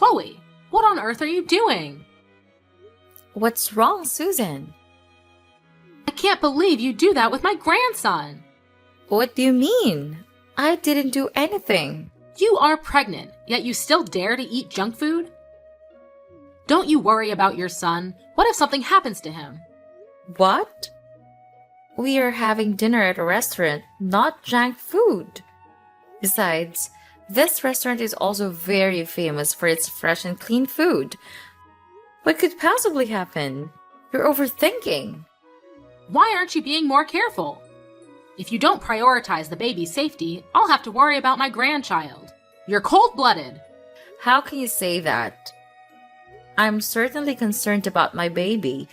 Chloe, what on earth are you doing? What's wrong, Susan? I can't believe you do that with my grandson. What do you mean? I didn't do anything. You are pregnant, yet you still dare to eat junk food? Don't you worry about your son? What if something happens to him? What? We are having dinner at a restaurant, not junk food. Besides, this restaurant is also very famous for its fresh and clean food. What could possibly happen? You're overthinking. Why aren't you being more careful? If you don't prioritize the baby's safety, I'll have to worry about my grandchild. You're cold-blooded. How can you say that? I'm certainly concerned about my baby.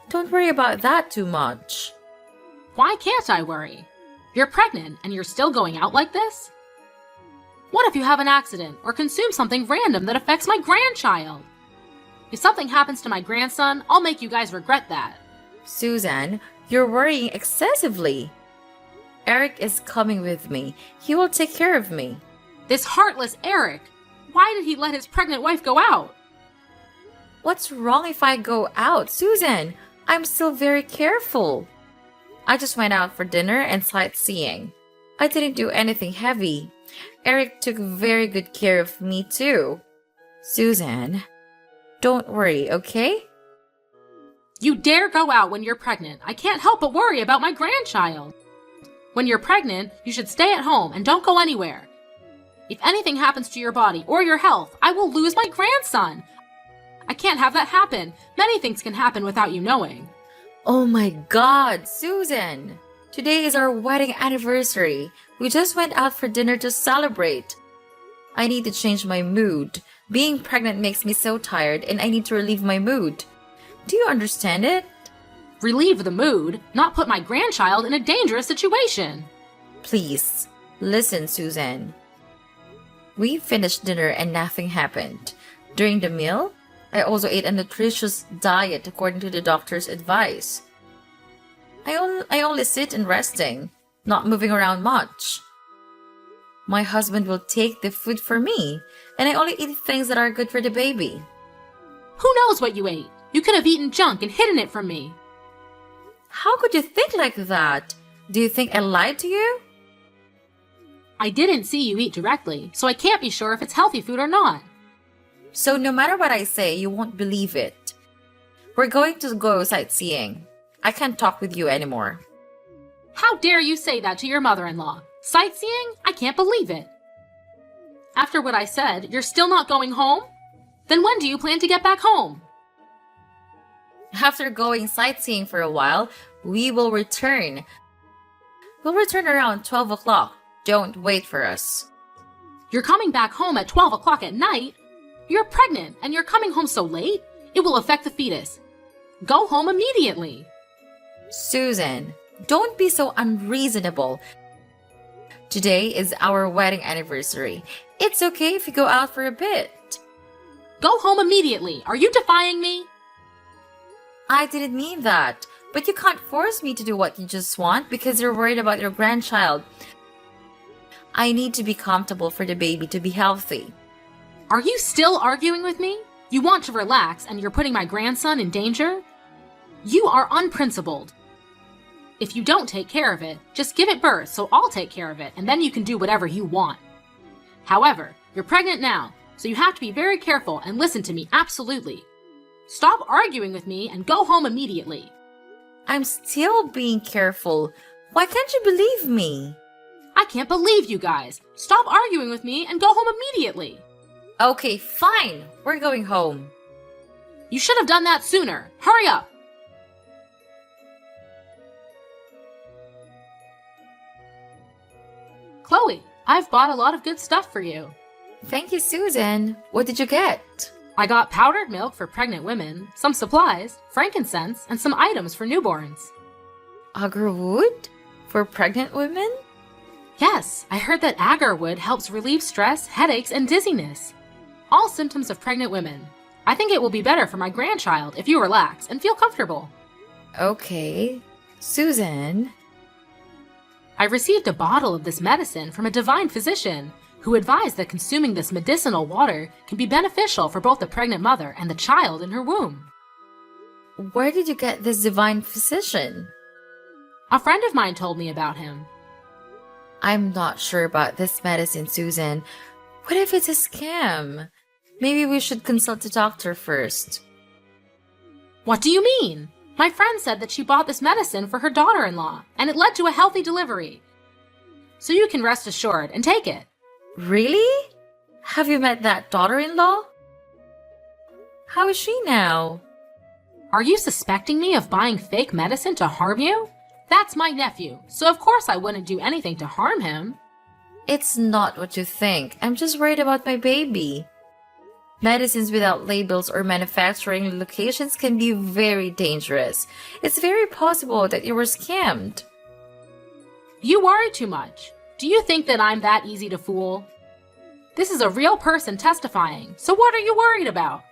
Don't worry about that too much. Why can't I worry? You're pregnant and you're still going out like this? What if you have an accident or consume something random that affects my grandchild? If something happens to my grandson, I'll make you guys regret that. Susan, you're worrying excessively. Eric is coming with me. He will take care of me. This heartless Eric! Why did he let his pregnant wife go out? What's wrong if I go out, Susan? I'm still very careful. I just went out for dinner and sightseeing. I didn't do anything heavy. Eric took very good care of me too. Susan, don't worry, okay? You dare go out when you're pregnant. I can't help but worry about my grandchild. When you're pregnant, you should stay at home and don't go anywhere. If anything happens to your body or your health, I will lose my grandson. I can't have that happen. Many things can happen without you knowing. Oh my God, Susan! Today is our wedding anniversary. We just went out for dinner to celebrate. I need to change my mood. Being pregnant makes me so tired and I need to relieve my mood. Do you understand it? Relieve the mood, not put my grandchild in a dangerous situation. Please, listen, Susan. We finished dinner and nothing happened. During the meal, I also ate a nutritious diet according to the doctor's advice. I only sit and resting, not moving around much. My husband will take the food for me, and I only eat things that are good for the baby. Who knows what you ate? You could have eaten junk and hidden it from me. How could you think like that? Do you think I lied to you? I didn't see you eat directly, so I can't be sure if it's healthy food or not. So no matter what I say, you won't believe it. We're going to go sightseeing. I can't talk with you anymore. How dare you say that to your mother-in-law? Sightseeing? I can't believe it. After what I said, you're still not going home? Then when do you plan to get back home? After going sightseeing for a while, we will return. We'll return around 12 o'clock. Don't wait for us. You're coming back home at 12 o'clock at night? You're pregnant and you're coming home so late? It will affect the fetus. Go home immediately. Susan, don't be so unreasonable. Today is our wedding anniversary. It's okay if you go out for a bit. Go home immediately. Are you defying me? I didn't mean that, but you can't force me to do what you just want because you're worried about your grandchild. I need to be comfortable for the baby to be healthy. Are you still arguing with me? You want to relax and you're putting my grandson in danger? You are unprincipled. If you don't take care of it, just give it birth so I'll take care of it and then you can do whatever you want. However, you're pregnant now, so you have to be very careful and listen to me absolutely. Stop arguing with me and go home immediately. I'm still being careful. Why can't you believe me? I can't believe you guys. Stop arguing with me and go home immediately. Okay, fine. We're going home. You should have done that sooner. Hurry up. Chloe, I've bought a lot of good stuff for you. Thank you, Susan. What did you get? I got powdered milk for pregnant women, some supplies, frankincense, and some items for newborns. Agarwood? For pregnant women? Yes, I heard that agarwood helps relieve stress, headaches, and dizziness. All symptoms of pregnant women. I think it will be better for my grandchild if you relax and feel comfortable. Okay. Susan? I received a bottle of this medicine from a divine physician. who advised that consuming this medicinal water can be beneficial for both the pregnant mother and the child in her womb. Where did you get this divine physician? A friend of mine told me about him. I'm not sure about this medicine, Susan. What if it's a scam? Maybe we should consult a doctor first. What do you mean? My friend said that she bought this medicine for her daughter-in-law, and it led to a healthy delivery. So you can rest assured and take it. Really? Have you met that daughter-in-law? How is she now? Are you suspecting me of buying fake medicine to harm you? That's my nephew, so of course I wouldn't do anything to harm him. It's not what you think. I'm just worried about my baby. Medicines without labels or manufacturing locations can be very dangerous. It's very possible that you were scammed. You worry too much. Do you think that I'm that easy to fool? This is a real person testifying, so what are you worried about?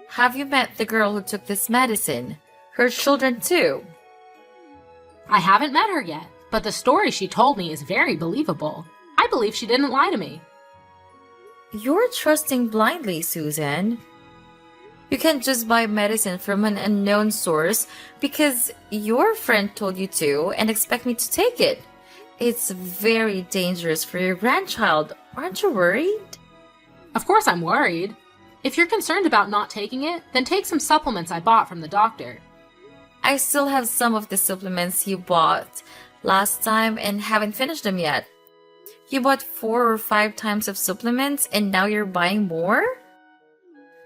Have you met the girl who took this medicine? Her children too? I haven't met her yet, but the story she told me is very believable. I believe she didn't lie to me. You're trusting blindly, Susan. You can't just buy medicine from an unknown source because your friend told you to and expect me to take it. It's very dangerous for your grandchild. Aren't you worried? Of course I'm worried. If you're concerned about not taking it, then take some supplements I bought from the doctor. I still have some of the supplements you bought last time and haven't finished them yet. You bought 4 or 5 times of supplements and now you're buying more?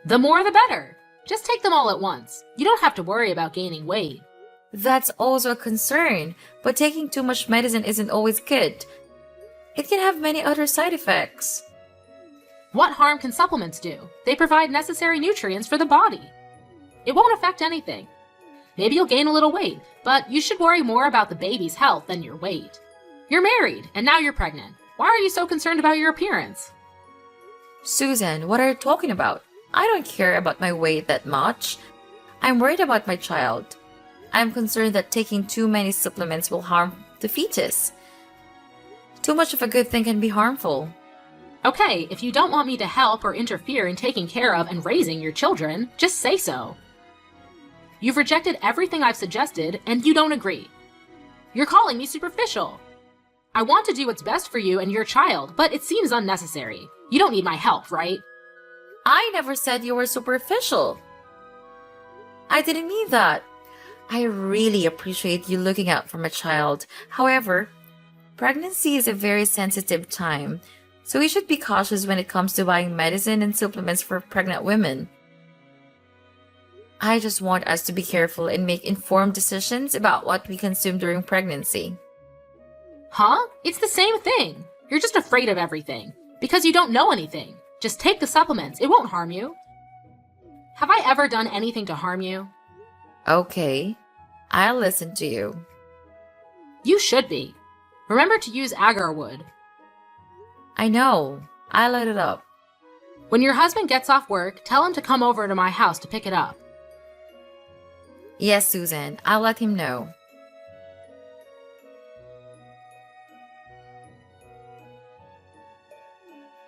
The more the better. Just take them all at once. You don't have to worry about gaining weight. That's also a concern, but taking too much medicine isn't always good. It can have many other side effects. What harm can supplements do? They provide necessary nutrients for the body. It won't affect anything. Maybe you'll gain a little weight, but you should worry more about the baby's health than your weight. You're married, and now you're pregnant. Why are you so concerned about your appearance? Susan, what are you talking about? I don't care about my weight that much. I'm worried about my child. I'm concerned that taking too many supplements will harm the fetus. Too much of a good thing can be harmful. Okay, if you don't want me to help or interfere in taking care of and raising your children, just say so. You've rejected everything I've suggested, and you don't agree. You're calling me superficial. I want to do what's best for you and your child, but it seems unnecessary. You don't need my help, right? I never said you were superficial. I didn't mean that. I really appreciate you looking out for my child. However, pregnancy is a very sensitive time, so we should be cautious when it comes to buying medicine and supplements for pregnant women. I just want us to be careful and make informed decisions about what we consume during pregnancy. Huh? It's the same thing. You're just afraid of everything. Because you don't know anything. Just take the supplements. It won't harm you. Have I ever done anything to harm you? Okay, I'll listen to you. You should be. Remember to use agar wood. I know. I'll let it up. When your husband gets off work, tell him to come over to my house to pick it up. Yes, Susan, I'll let him know.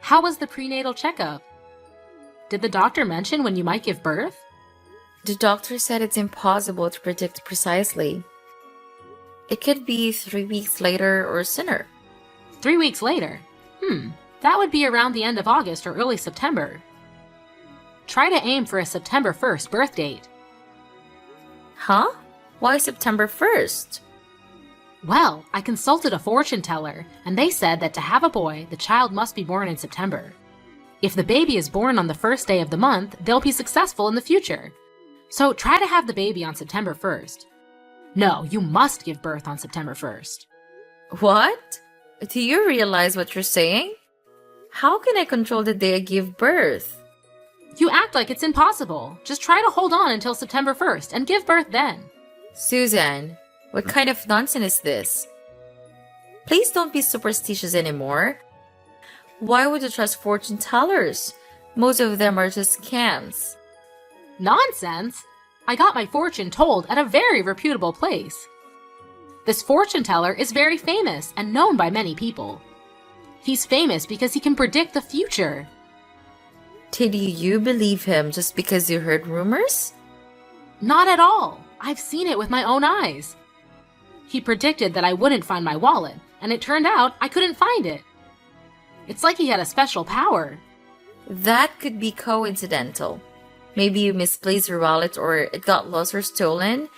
How was the prenatal checkup? Did the doctor mention when you might give birth? The doctor said it's impossible to predict precisely. It could be 3 weeks later or sooner. 3 weeks later? That would be around the end of August or early September. Try to aim for a September 1st birth date. Huh? Why September 1st? Well, I consulted a fortune teller, and they said that to have a boy, the child must be born in September. If the baby is born on the first day of the month, they'll be successful in the future. So try to have the baby on September 1st. No, you must give birth on September 1st. What? Do you realize what you're saying? How can I control the day I give birth? You act like it's impossible. Just try to hold on until September 1st and give birth then. Susan, what kind of nonsense is this? Please don't be superstitious anymore. Why would you trust fortune tellers? Most of them are just scams. Nonsense! I got my fortune told at a very reputable place. This fortune teller is very famous and known by many people. He's famous because he can predict the future. Did you believe him just because you heard rumors? Not at all. I've seen it with my own eyes. He predicted that I wouldn't find my wallet, and it turned out I couldn't find it. It's like he had a special power. That could be coincidental. Maybe you misplaced your wallet or it got lost or stolen.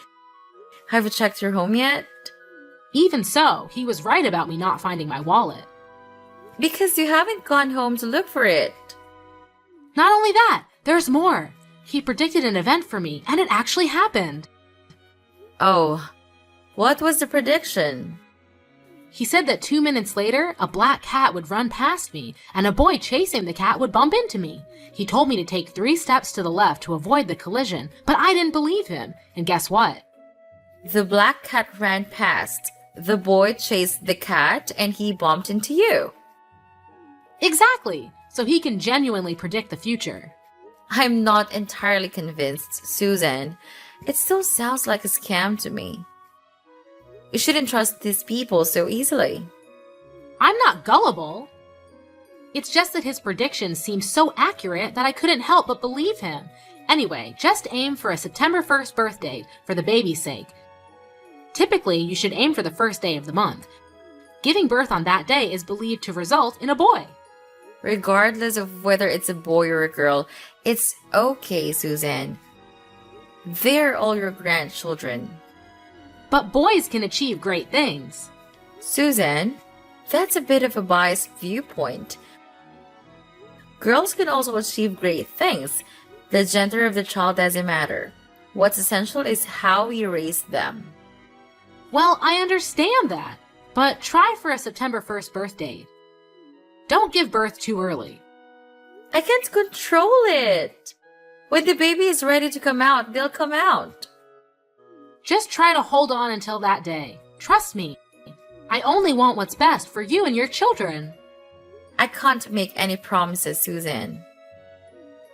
Have you checked your home yet? Even so, he was right about me not finding my wallet. Because you haven't gone home to look for it. Not only that, there's more. He predicted an event for me, and it actually happened. Oh, what was the prediction? He said that 2 minutes later, a black cat would run past me, and a boy chasing the cat would bump into me. He told me to take 3 steps to the left to avoid the collision, but I didn't believe him. And guess what? The black cat ran past. The boy chased the cat, and he bumped into you. Exactly. So he can genuinely predict the future. I'm not entirely convinced, Susan. It still sounds like a scam to me. You shouldn't trust these people so easily. I'm not gullible. It's just that his predictions seemed so accurate that I couldn't help but believe him. Anyway, just aim for a September 1st birthday for the baby's sake. Typically, you should aim for the first day of the month. Giving birth on that day is believed to result in a boy. Regardless of whether it's a boy or a girl, it's okay, Susan. They're all your grandchildren. But boys can achieve great things. Susan, that's a bit of a biased viewpoint. Girls can also achieve great things. The gender of the child doesn't matter. What's essential is how we raise them. Well, I understand that, but try for a September 1st birth date. Don't give birth too early. I can't control it. When the baby is ready to come out, they'll come out. Just try to hold on until that day. Trust me. I only want what's best for you and your children. I can't make any promises, Susan.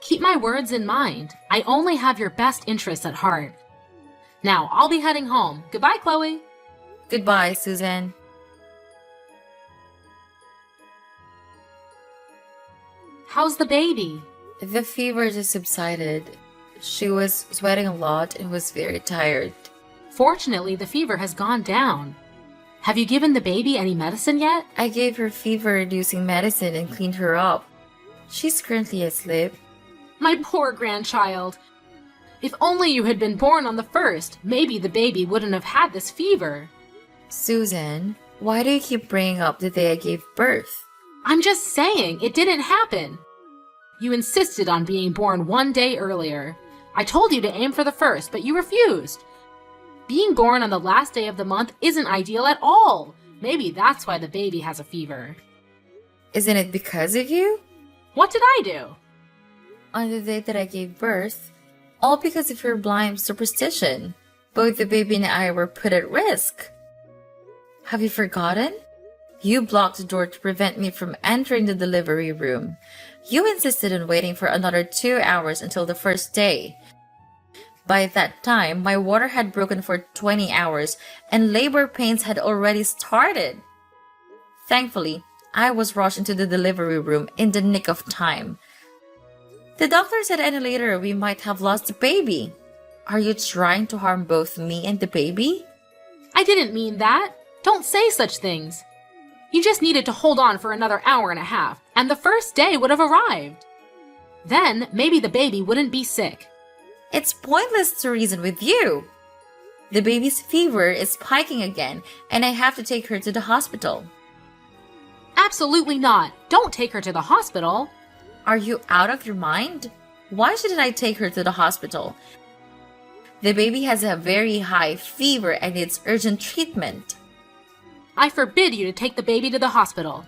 Keep my words in mind. I only have your best interests at heart. Now, I'll be heading home. Goodbye, Chloe. Goodbye, Susan. How's the baby? The fever just subsided. She was sweating a lot and was very tired. Fortunately, the fever has gone down. Have you given the baby any medicine yet? I gave her fever-reducing medicine and cleaned her up. She's currently asleep. My poor grandchild. If only you had been born on the 1st, maybe the baby wouldn't have had this fever. Susan, why do you keep bringing up the day I gave birth? I'm just saying, it didn't happen. You insisted on being born 1 day earlier. I told you to aim for the 1st, but you refused. Being born on the last day of the month isn't ideal at all. Maybe that's why the baby has a fever. Isn't it because of you? What did I do? On the day that I gave birth, all because of your blind superstition, both the baby and I were put at risk. Have you forgotten? You blocked the door to prevent me from entering the delivery room. You insisted on waiting for another 2 hours until the 1st day. By that time, my water had broken for 20 hours and labor pains had already started. Thankfully, I was rushed into the delivery room in the nick of time. The doctor said any later we might have lost the baby. Are you trying to harm both me and the baby? I didn't mean that. Don't say such things. You just needed to hold on for another hour and a half, and the 1st day would have arrived. Then, maybe the baby wouldn't be sick. It's pointless to reason with you. The baby's fever is spiking again, and I have to take her to the hospital. Absolutely not. Don't take her to the hospital. Are you out of your mind? Why shouldn't I take her to the hospital? The baby has a very high fever and needs urgent treatment. I forbid you to take the baby to the hospital.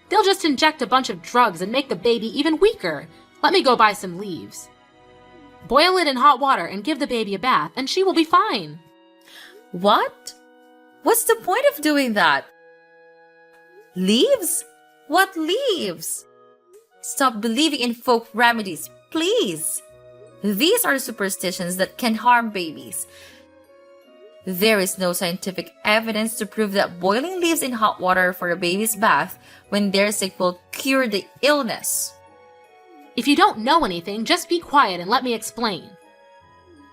They'll just inject a bunch of drugs and make the baby even weaker. Let me go buy some leaves. Boil it in hot water and give the baby a bath, and she will be fine. What? What's the point of doing that? Leaves? What leaves? Stop believing in folk remedies, please. These are superstitions that can harm babies. There is no scientific evidence to prove that boiling leaves in hot water for a baby's bath when they're sick will cure the illness. If you don't know anything, just be quiet and let me explain.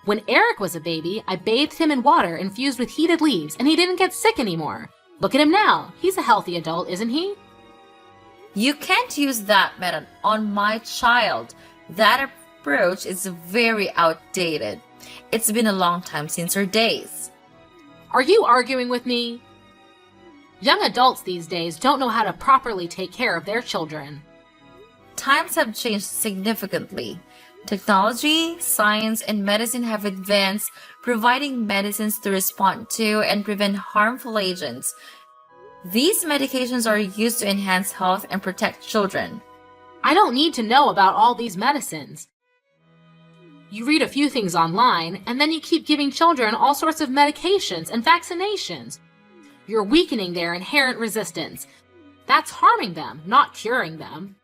When Eric was a baby, I bathed him in water infused with heated leaves, and he didn't get sick anymore. Look at him now. He's a healthy adult, isn't he? You can't use that method on my child. That approach is very outdated. It's been a long time since her days. Are you arguing with me? Young adults these days don't know how to properly take care of their children. Times have changed significantly. Technology, science, and medicine have advanced, providing medicines to respond to and prevent harmful agents. These medications are used to enhance health and protect children. I don't need to know about all these medicines. You read a few things online, and then you keep giving children all sorts of medications and vaccinations. You're weakening their inherent resistance. That's harming them, not curing them.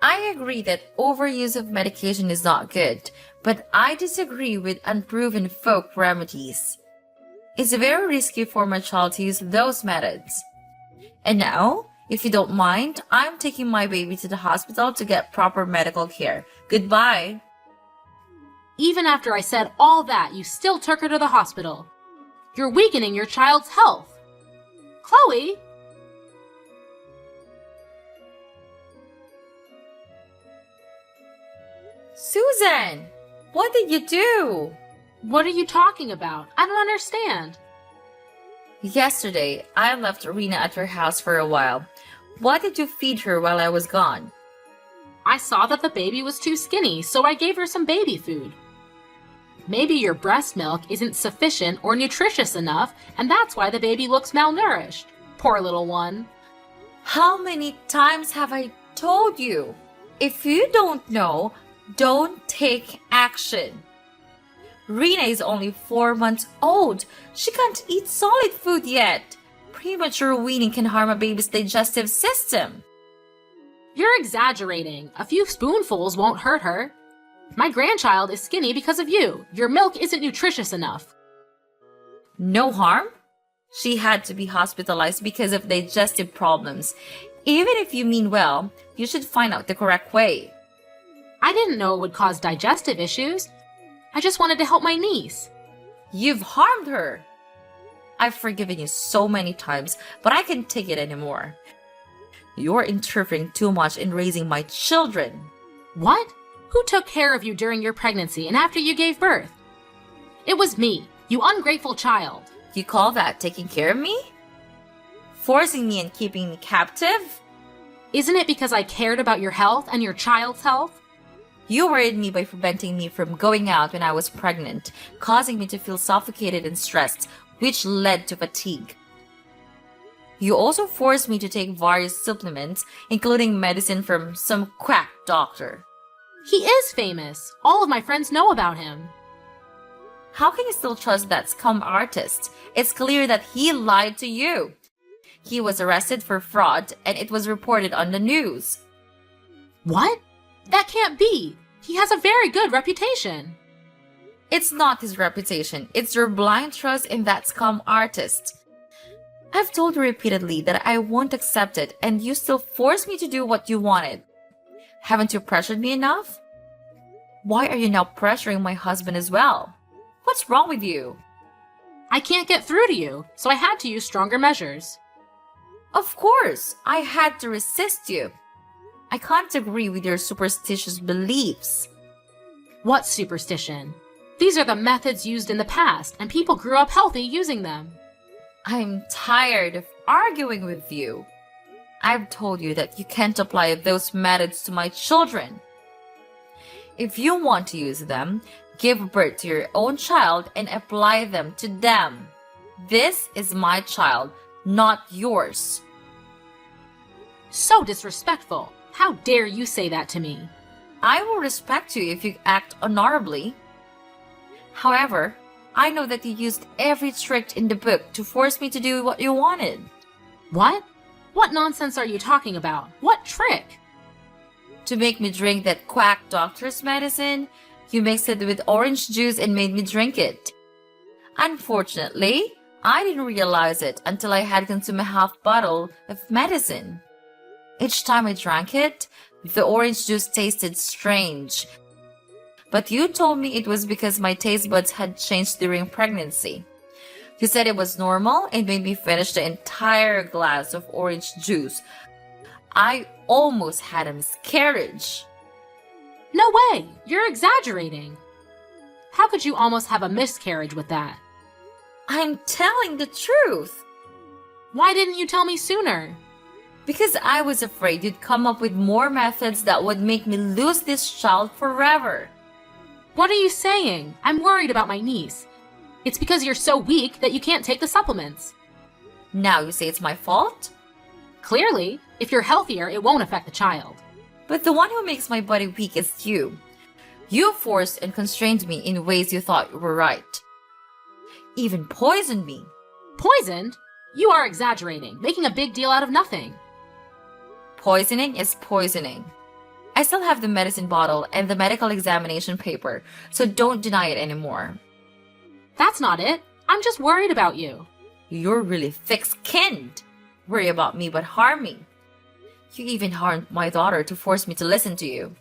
I agree that overuse of medication is not good, but I disagree with unproven folk remedies. It's very risky for my child to use those methods. And now, if you don't mind, I'm taking my baby to the hospital to get proper medical care. Goodbye. Even after I said all that, you still took her to the hospital. You're weakening your child's health. Chloe! Susan! What did you do? What are you talking about? I don't understand. Yesterday, I left Rena at her house for a while. What did you feed her while I was gone? I saw that the baby was too skinny, so I gave her some baby food. Maybe your breast milk isn't sufficient or nutritious enough, and that's why the baby looks malnourished. Poor little one. How many times have I told you? If you don't know, don't take action. Rena is only 4 months old. She can't eat solid food yet. Premature weaning can harm a baby's digestive system. You're exaggerating. A few spoonfuls won't hurt her. My grandchild is skinny because of you. Your milk isn't nutritious enough. No harm? She had to be hospitalized because of digestive problems. Even if you mean well, you should find out the correct way. I didn't know it would cause digestive issues. I just wanted to help my niece. You've harmed her. I've forgiven you so many times, but I can't take it anymore. You're interfering too much in raising my children. What? Who took care of you during your pregnancy and after you gave birth? It was me, you ungrateful child. You call that taking care of me? Forcing me and keeping me captive? Isn't it because I cared about your health and your child's health? You worried me by preventing me from going out when I was pregnant, causing me to feel suffocated and stressed, which led to fatigue. You also forced me to take various supplements, including medicine from some quack doctor. He is famous. All of my friends know about him. How can you still trust that scum artist? It's clear that he lied to you. He was arrested for fraud, and it was reported on the news. What? That can't be. He has a very good reputation. It's not his reputation. It's your blind trust in that scum artist. I've told you repeatedly that I won't accept it, and you still force me to do what you wanted. Haven't you pressured me enough? Why are you now pressuring my husband as well? What's wrong with you? I can't get through to you, so I had to use stronger measures. Of course, I had to resist you. I can't agree with your superstitious beliefs. What superstition? These are the methods used in the past, and people grew up healthy using them. I'm tired of arguing with you. I've told you that you can't apply those methods to my children. If you want to use them, give birth to your own child and apply them to them. This is my child, not yours. So disrespectful. How dare you say that to me? I will respect you if you act honorably. However, I know that you used every trick in the book to force me to do what you wanted. What? What nonsense are you talking about? What trick? To make me drink that quack doctor's medicine, you mixed it with orange juice and made me drink it. Unfortunately, I didn't realize it until I had consumed a half bottle of medicine. Each time I drank it, the orange juice tasted strange. But you told me it was because my taste buds had changed during pregnancy. You said it was normal and made me finish the entire glass of orange juice. I almost had a miscarriage. No way! You're exaggerating. How could you almost have a miscarriage with that? I'm telling the truth. Why didn't you tell me sooner? Because I was afraid you'd come up with more methods that would make me lose this child forever. What are you saying? I'm worried about my niece. It's because you're so weak that you can't take the supplements. Now you say it's my fault? Clearly, if you're healthier, it won't affect the child. But the one who makes my body weak is you. You forced and constrained me in ways you thought were right. Even poisoned me. Poisoned? You are exaggerating, making a big deal out of nothing. Poisoning is poisoning. I still have the medicine bottle and the medical examination paper, so don't deny it anymore. That's not it. I'm just worried about you. You're really thick-skinned. Worry about me but harm me. You even harmed my daughter to force me to listen to you.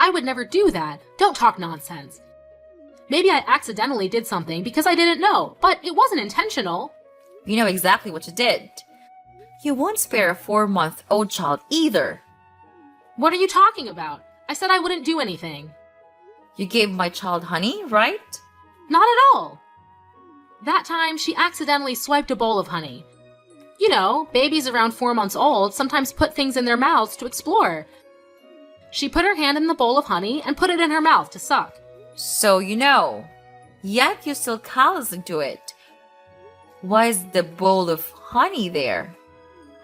I would never do that. Don't talk nonsense. Maybe I accidentally did something because I didn't know, but it wasn't intentional. You know exactly what you did. You won't spare a 4-month-old child either. What are you talking about? I said I wouldn't do anything. You gave my child honey, right? Not at all. That time, she accidentally swiped a bowl of honey. You know, babies around 4 months old sometimes put things in their mouths to explore. She put her hand in the bowl of honey and put it in her mouth to suck. So you know. Yet you're still callousing to it. Why is the bowl of honey there?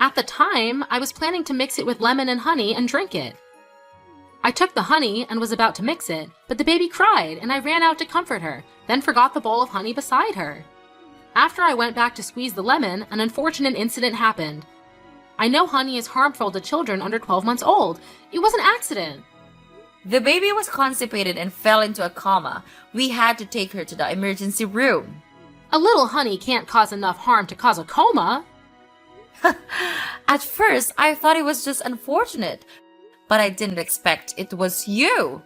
At the time, I was planning to mix it with lemon and honey and drink it. I took the honey and was about to mix it, but the baby cried and I ran out to comfort her, then forgot the bowl of honey beside her. After I went back to squeeze the lemon, an unfortunate incident happened. I know honey is harmful to children under 12 months old. It was an accident. The baby was constipated and fell into a coma. We had to take her to the emergency room. A little honey can't cause enough harm to cause a coma. At first, I thought it was just unfortunate, but I didn't expect it was you.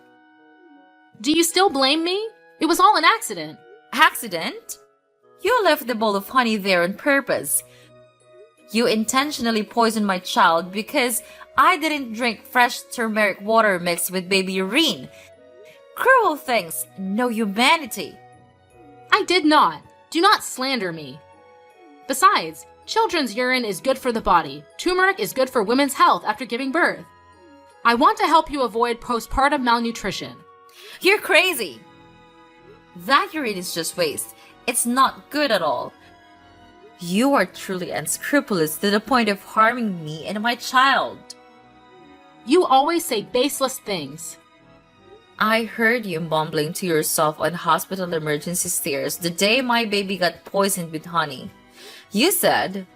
Do you still blame me? It was all an accident. Accident? You left the bowl of honey there on purpose. You intentionally poisoned my child because I didn't drink fresh turmeric water mixed with baby urine. Cruel things, no humanity. I did not. Do not slander me. Besides, children's urine is good for the body. Turmeric is good for women's health after giving birth. I want to help you avoid postpartum malnutrition. You're crazy. That urine is just waste. It's not good at all. You are truly unscrupulous to the point of harming me and my child. You always say baseless things. I heard you mumbling to yourself on hospital emergency stairs the day my baby got poisoned with honey. You said,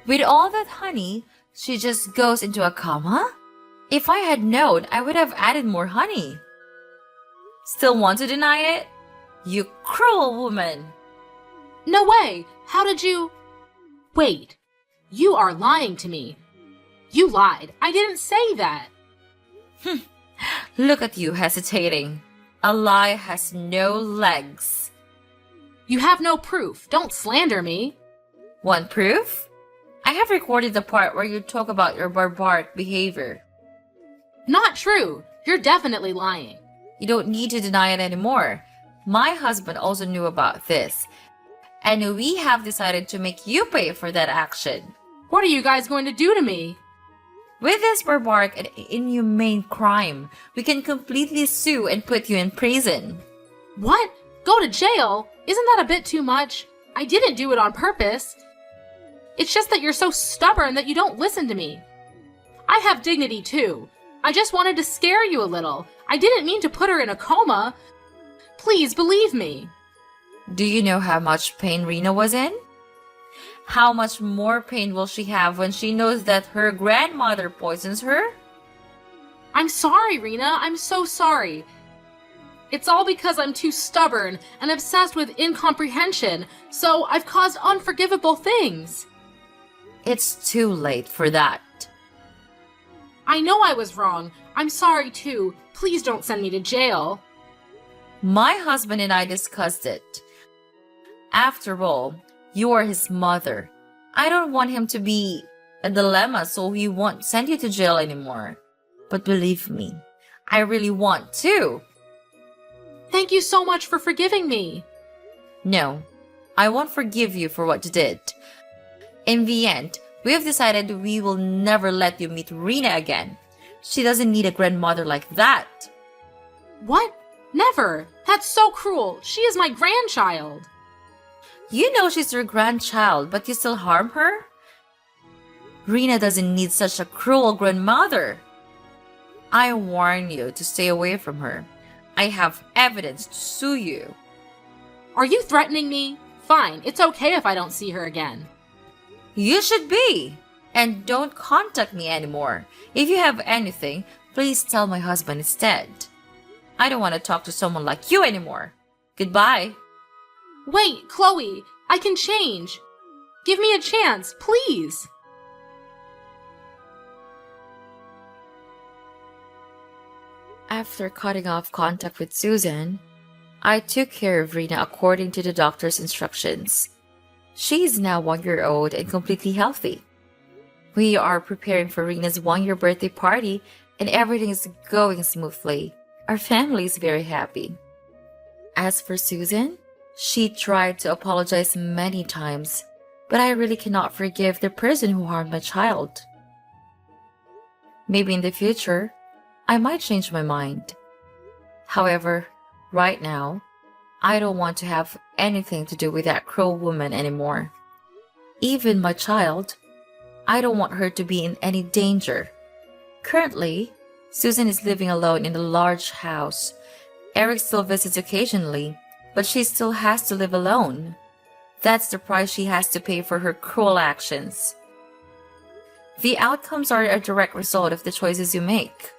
with all that honey, she just goes into a coma? If I had known, I would have added more honey. Still want to deny it? You cruel woman! No way! How did you... Wait. You are lying to me. You lied. I didn't say that. Look at you hesitating. A lie has no legs. You have no proof. Don't slander me. Want proof? I have recorded the part where you talk about your barbaric behavior. Not true. You're definitely lying. You don't need to deny it anymore. My husband also knew about this. And we have decided to make you pay for that action. What are you guys going to do to me? With this barbaric and inhumane crime, we can completely sue and put you in prison. What? Go to jail? Isn't that a bit too much? I didn't do it on purpose. It's just that you're so stubborn that you don't listen to me. I have dignity too. I just wanted to scare you a little. I didn't mean to put her in a coma. Please believe me. Do you know how much pain Rena was in? How much more pain will she have when she knows that her grandmother poisons her? I'm sorry, Rena. I'm so sorry. It's all because I'm too stubborn and obsessed with incomprehension, so I've caused unforgivable things. It's too late for that. I know I was wrong. I'm sorry too. Please don't send me to jail. My husband and I discussed it. After all, you are his mother. I don't want him to be a dilemma, so he won't send you to jail anymore. But believe me, I really want to. Thank you so much for forgiving me. No, I won't forgive you for what you did. In the end, we have decided we will never let you meet Rena again. She doesn't need a grandmother like that. What? Never. That's so cruel. She is my grandchild. You know she's your grandchild, but you still harm her? Rena doesn't need such a cruel grandmother. I warn you to stay away from her. I have evidence to sue you. Are you threatening me? Fine, it's okay if I don't see her again. You should be. And don't contact me anymore. If you have anything, please tell my husband instead. I don't want to talk to someone like you anymore. Goodbye. Wait, Chloe, I can change. Give me a chance, please. After cutting off contact with Susan, I took care of Rena according to the doctor's instructions. She is now 1 year old and completely healthy. We are preparing for Rena's 1 year birthday party and everything is going smoothly. Our family is very happy. As for Susan, she tried to apologize many times, but I really cannot forgive the person who harmed my child. Maybe in the future, I might change my mind. However, right now, I don't want to have anything to do with that cruel woman anymore. Even my child, I don't want her to be in any danger. Currently, Susan is living alone in a large house. Eric still visits occasionally, but she still has to live alone. That's the price she has to pay for her cruel actions. The outcomes are a direct result of the choices you make.